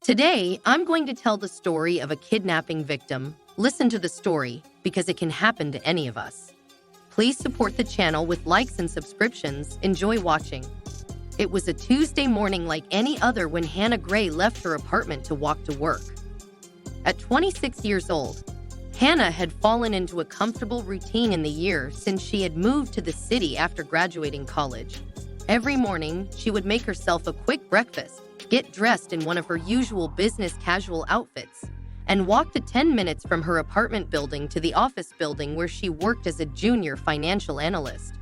Today, I'm going to tell the story of a kidnapping victim. Listen to the story because it can happen to any of us. Please support the channel with likes and subscriptions. Enjoy watching. It was a Tuesday morning like any other when Hannah Gray left her apartment to walk to work. At 26 years old, Hannah had fallen into a comfortable routine in the year since she had moved to the city after graduating college. Every morning, she would make herself a quick breakfast, get dressed in one of her usual business casual outfits, and walk the 10 minutes from her apartment building to the office building where she worked as a junior financial analyst.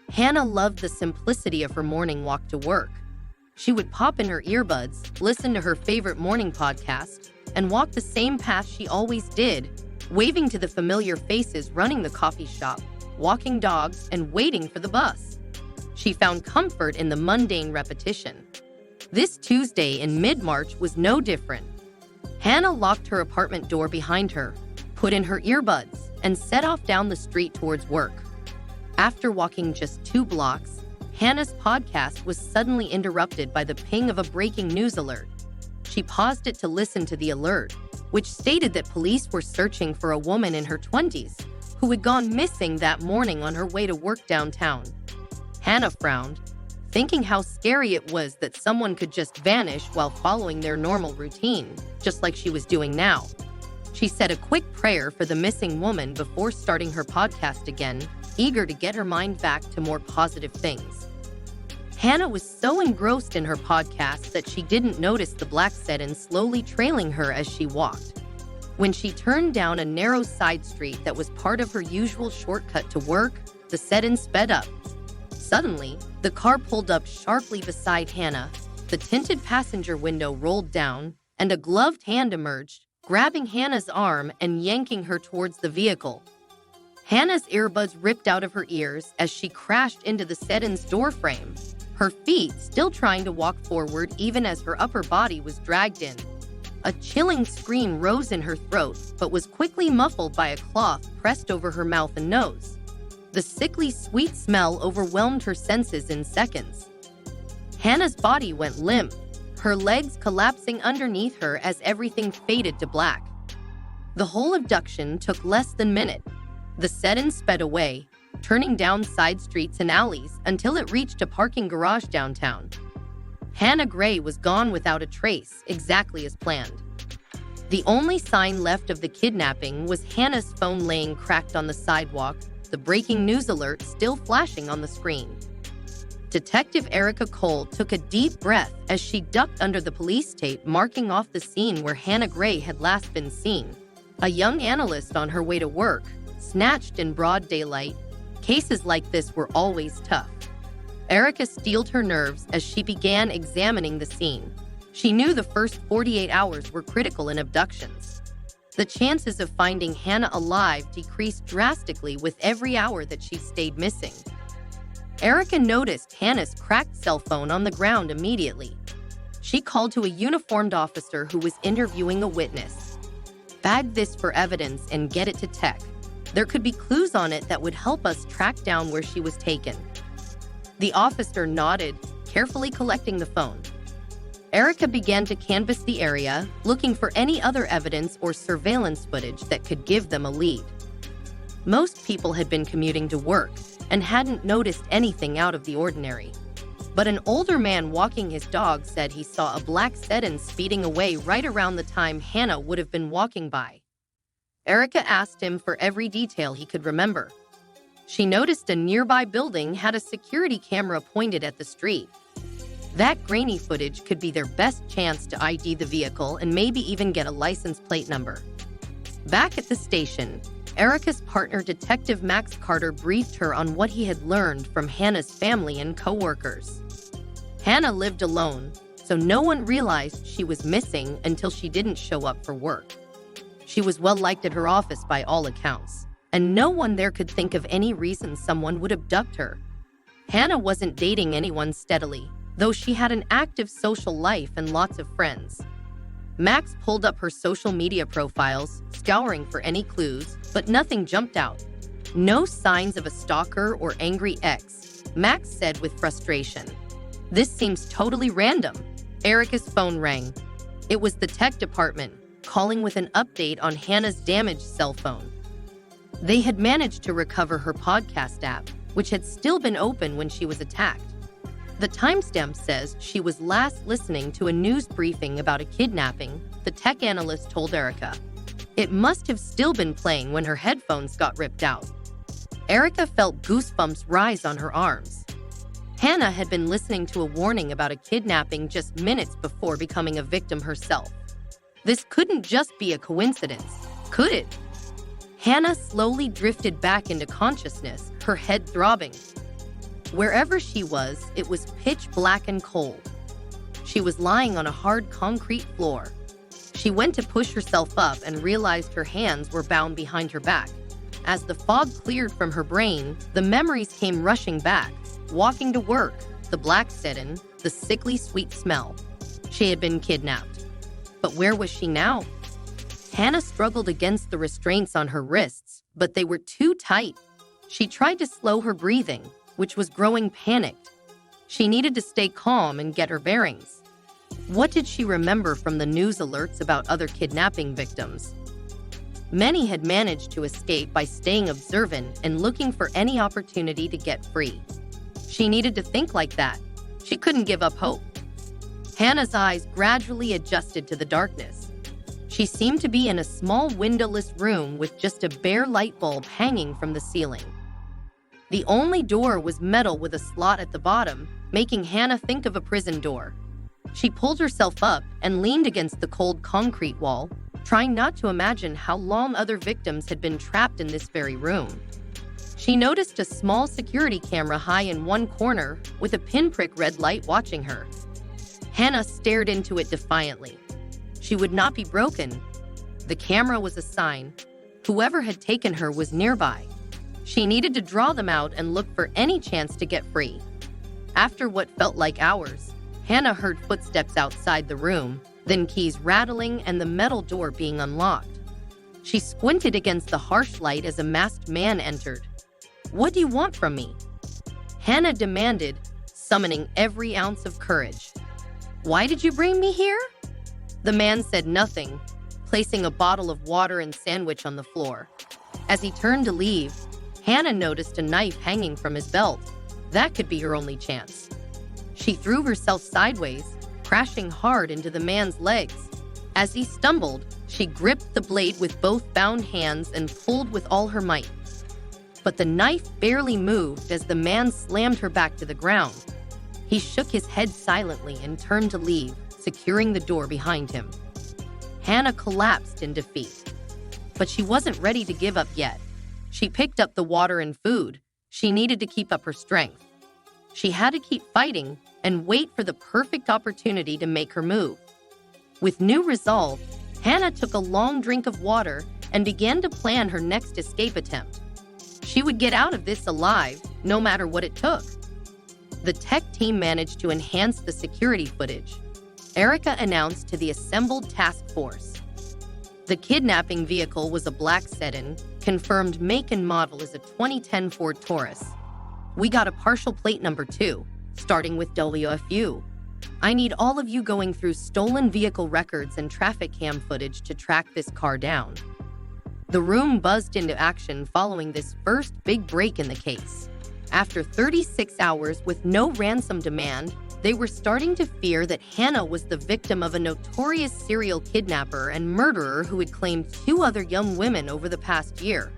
Hannah loved the simplicity of her morning walk to work. She would pop in her earbuds, listen to her favorite morning podcast, and walk the same path she always did, waving to the familiar faces running the coffee shop, walking dogs, and waiting for the bus. She found comfort in the mundane repetition. This Tuesday in mid-March was no different. Hannah locked her apartment door behind her, put in her earbuds, and set off down the street towards work. After walking just 2 blocks, Hannah's podcast was suddenly interrupted by the ping of a breaking news alert. She paused it to listen to the alert, which stated that police were searching for a woman in her 20s who had gone missing that morning on her way to work downtown. Hannah frowned, thinking how scary it was that someone could just vanish while following their normal routine, just like she was doing now. She said a quick prayer for the missing woman before starting her podcast again, eager to get her mind back to more positive things. Hannah was so engrossed in her podcast that she didn't notice the black sedan slowly trailing her as she walked. When she turned down a narrow side street that was part of her usual shortcut to work, the sedan sped up. Suddenly, the car pulled up sharply beside Hannah, the tinted passenger window rolled down, and a gloved hand emerged, grabbing Hannah's arm and yanking her towards the vehicle. Hannah's earbuds ripped out of her ears as she crashed into the sedan's door frame, her feet still trying to walk forward even as her upper body was dragged in. A chilling scream rose in her throat, but was quickly muffled by a cloth pressed over her mouth and nose. The sickly sweet smell overwhelmed her senses in seconds. Hannah's body went limp, her legs collapsing underneath her as everything faded to black. The whole abduction took less than a minute. The sedan sped away, turning down side streets and alleys until it reached a parking garage downtown. Hannah Gray was gone without a trace, exactly as planned. The only sign left of the kidnapping was Hannah's phone laying cracked on the sidewalk, the breaking news alert still flashing on the screen. Detective Erica Cole took a deep breath as she ducked under the police tape marking off the scene where Hannah Gray had last been seen. A young analyst on her way to work, snatched in broad daylight. Cases like this were always tough. Erica steeled her nerves as she began examining the scene. She knew the first 48 hours were critical in abductions. The chances of finding Hannah alive decreased drastically with every hour that she stayed missing. Erica noticed Hannah's cracked cell phone on the ground immediately. She called to a uniformed officer who was interviewing a witness. "Bag this for evidence and get it to tech. There could be clues on it that would help us track down where she was taken." The officer nodded, carefully collecting the phone. Erica began to canvass the area, looking for any other evidence or surveillance footage that could give them a lead. Most people had been commuting to work and hadn't noticed anything out of the ordinary. But an older man walking his dog said he saw a black sedan speeding away right around the time Hannah would have been walking by. Erica asked him for every detail he could remember. She noticed a nearby building had a security camera pointed at the street. That grainy footage could be their best chance to ID the vehicle and maybe even get a license plate number. Back at the station, Erica's partner, Detective Max Carter, briefed her on what he had learned from Hannah's family and coworkers. Hannah lived alone, so no one realized she was missing until she didn't show up for work. She was well liked at her office by all accounts, and no one there could think of any reason someone would abduct her. Hannah wasn't dating anyone steadily, though she had an active social life and lots of friends. Max pulled up her social media profiles, scouring for any clues, but nothing jumped out. "No signs of a stalker or angry ex," Max said with frustration. "This seems totally random." Erica's phone rang. It was the tech department calling with an update on Hannah's damaged cell phone. They had managed to recover her podcast app, which had still been open when she was attacked. The timestamp says she was last listening to a news briefing about a kidnapping, the tech analyst told Erica. It must have still been playing when her headphones got ripped out. Erica felt goosebumps rise on her arms. Hannah had been listening to a warning about a kidnapping just minutes before becoming a victim herself. This couldn't just be a coincidence, could it? Hannah slowly drifted back into consciousness, her head throbbing. Wherever she was, it was pitch black and cold. She was lying on a hard concrete floor. She went to push herself up and realized her hands were bound behind her back. As the fog cleared from her brain, the memories came rushing back. Walking to work, the black sedan, the sickly sweet smell. She had been kidnapped. But where was she now? Hannah struggled against the restraints on her wrists, but they were too tight. She tried to slow her breathing, which was growing panicked. She needed to stay calm and get her bearings. What did she remember from the news alerts about other kidnapping victims? Many had managed to escape by staying observant and looking for any opportunity to get free. She needed to think like that. She couldn't give up hope. Hannah's eyes gradually adjusted to the darkness. She seemed to be in a small windowless room with just a bare light bulb hanging from the ceiling. The only door was metal with a slot at the bottom, making Hannah think of a prison door. She pulled herself up and leaned against the cold concrete wall, trying not to imagine how long other victims had been trapped in this very room. She noticed a small security camera high in one corner with a pinprick red light watching her. Hannah stared into it defiantly. She would not be broken. The camera was a sign. Whoever had taken her was nearby. She needed to draw them out and look for any chance to get free. After what felt like hours, Hannah heard footsteps outside the room, then keys rattling and the metal door being unlocked. She squinted against the harsh light as a masked man entered. "What do you want from me?" Hannah demanded, summoning every ounce of courage. "Why did you bring me here?" The man said nothing, placing a bottle of water and sandwich on the floor. As he turned to leave, Hannah noticed a knife hanging from his belt. That could be her only chance. She threw herself sideways, crashing hard into the man's legs. As he stumbled, she gripped the blade with both bound hands and pulled with all her might. But the knife barely moved as the man slammed her back to the ground. He shook his head silently and turned to leave, securing the door behind him. Hannah collapsed in defeat. But she wasn't ready to give up yet. She picked up the water and food. She needed to keep up her strength. She had to keep fighting and wait for the perfect opportunity to make her move. With new resolve, Hannah took a long drink of water and began to plan her next escape attempt. She would get out of this alive, no matter what it took. The tech team managed to enhance the security footage. Erica announced to the assembled task force. The kidnapping vehicle was a black sedan, confirmed make and model is a 2010 Ford Taurus. We got a partial plate number 2, starting with WFU. I need all of you going through stolen vehicle records and traffic cam footage to track this car down. The room buzzed into action following this first big break in the case. After 36 hours with no ransom demand, they were starting to fear that Hannah was the victim of a notorious serial kidnapper and murderer who had claimed 2 other young women over the past year.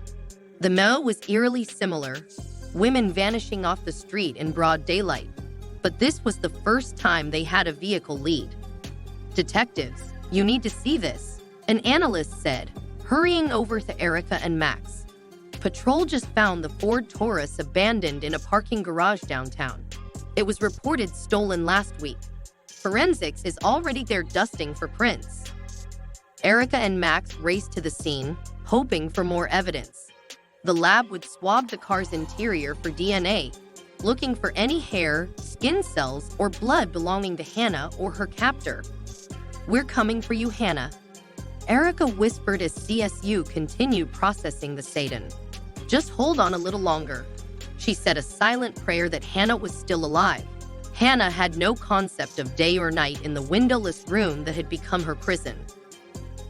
The MO was eerily similar, women vanishing off the street in broad daylight. But this was the first time they had a vehicle lead. "Detectives, you need to see this," an analyst said, hurrying over to Erica and Max. Patrol just found the Ford Taurus abandoned in a parking garage downtown. It was reported stolen last week. Forensics is already there dusting for prints. Erica and Max raced to the scene, hoping for more evidence. The lab would swab the car's interior for DNA, looking for any hair, skin cells, or blood belonging to Hannah or her captor. "We're coming for you, Hannah," Erica whispered as CSU continued processing the sedan. "Just hold on a little longer." She said a silent prayer that Hannah was still alive. Hannah had no concept of day or night in the windowless room that had become her prison.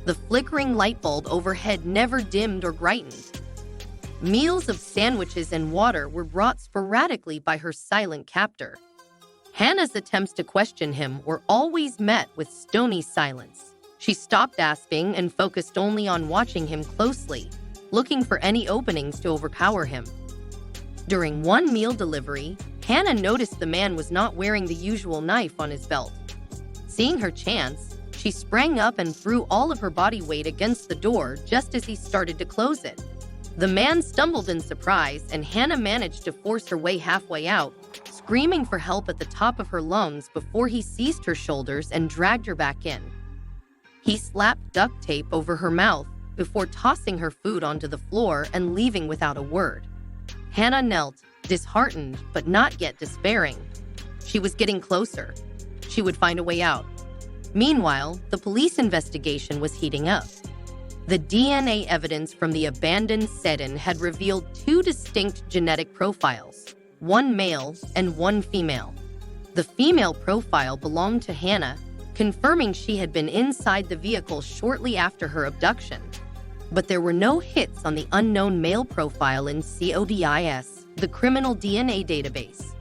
The flickering light bulb overhead never dimmed or brightened. Meals of sandwiches and water were brought sporadically by her silent captor. Hannah's attempts to question him were always met with stony silence. She stopped asking and focused only on watching him closely, looking for any openings to overpower him. During one meal delivery, Hannah noticed the man was not wearing the usual knife on his belt. Seeing her chance, she sprang up and threw all of her body weight against the door just as he started to close it. The man stumbled in surprise, and Hannah managed to force her way halfway out, screaming for help at the top of her lungs before he seized her shoulders and dragged her back in. He slapped duct tape over her mouth before tossing her food onto the floor and leaving without a word. Hannah knelt, disheartened but not yet despairing. She was getting closer. She would find a way out. Meanwhile, the police investigation was heating up. The DNA evidence from the abandoned sedan had revealed two distinct genetic profiles, one male and one female. The female profile belonged to Hannah, confirming she had been inside the vehicle shortly after her abduction. But there were no hits on the unknown male profile in CODIS, the criminal DNA database.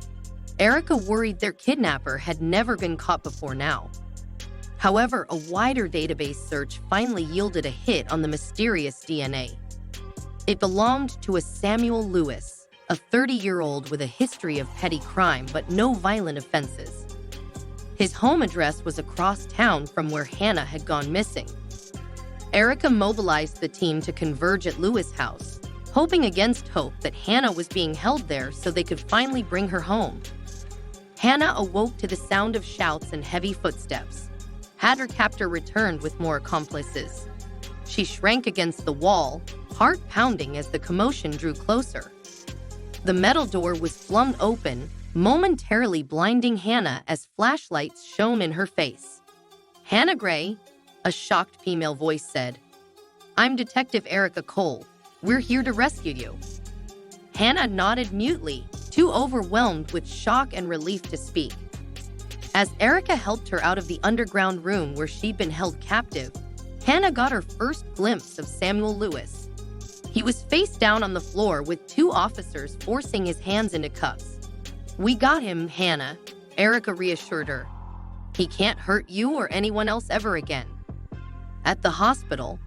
Erica worried their kidnapper had never been caught before now. However, a wider database search finally yielded a hit on the mysterious DNA. It belonged to a Samuel Lewis, a 30-year-old with a history of petty crime but no violent offenses. His home address was across town from where Hannah had gone missing. Erica mobilized the team to converge at Lewis' house, hoping against hope that Hannah was being held there so they could finally bring her home. Hannah awoke to the sound of shouts and heavy footsteps. Had her captor returned with more accomplices? She shrank against the wall, heart pounding as the commotion drew closer. The metal door was flung open, momentarily blinding Hannah as flashlights shone in her face. "Hannah Gray," a shocked female voice said. "I'm Detective Erica Cole. We're here to rescue you." Hannah nodded mutely, too overwhelmed with shock and relief to speak. As Erica helped her out of the underground room where she'd been held captive, Hannah got her first glimpse of Samuel Lewis. He was face down on the floor with two officers forcing his hands into cuffs. "We got him, Hannah," Erica reassured her. "He can't hurt you or anyone else ever again." At the hospital,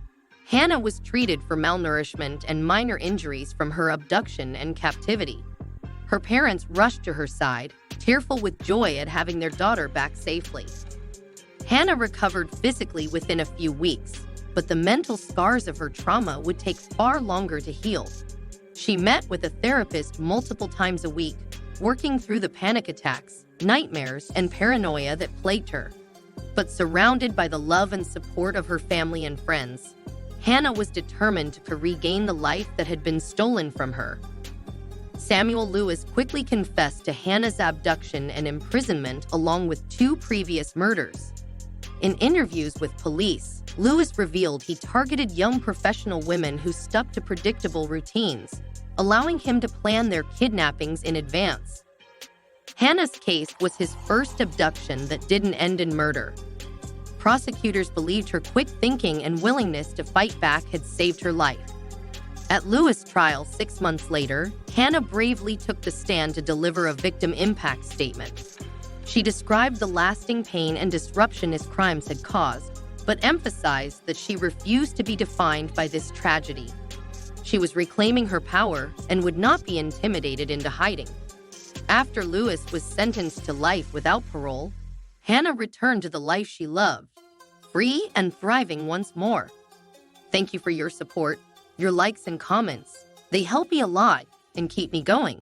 Hannah was treated for malnourishment and minor injuries from her abduction and captivity. Her parents rushed to her side, tearful with joy at having their daughter back safely. Hannah recovered physically within a few weeks, but the mental scars of her trauma would take far longer to heal. She met with a therapist multiple times a week, working through the panic attacks, nightmares, and paranoia that plagued her. But surrounded by the love and support of her family and friends, Hannah was determined to regain the life that had been stolen from her. Samuel Lewis quickly confessed to Hannah's abduction and imprisonment along with two previous murders. In interviews with police, Lewis revealed he targeted young professional women who stuck to predictable routines, allowing him to plan their kidnappings in advance. Hannah's case was his first abduction that didn't end in murder. Prosecutors believed her quick thinking and willingness to fight back had saved her life. At Lewis' trial 6 months later, Hannah bravely took the stand to deliver a victim impact statement. She described the lasting pain and disruption his crimes had caused, but emphasized that she refused to be defined by this tragedy. She was reclaiming her power and would not be intimidated into hiding. After Lewis was sentenced to life without parole, Hannah returned to the life she loved, free and thriving once more. Thank you for your support. Your likes and comments, they help me a lot and keep me going.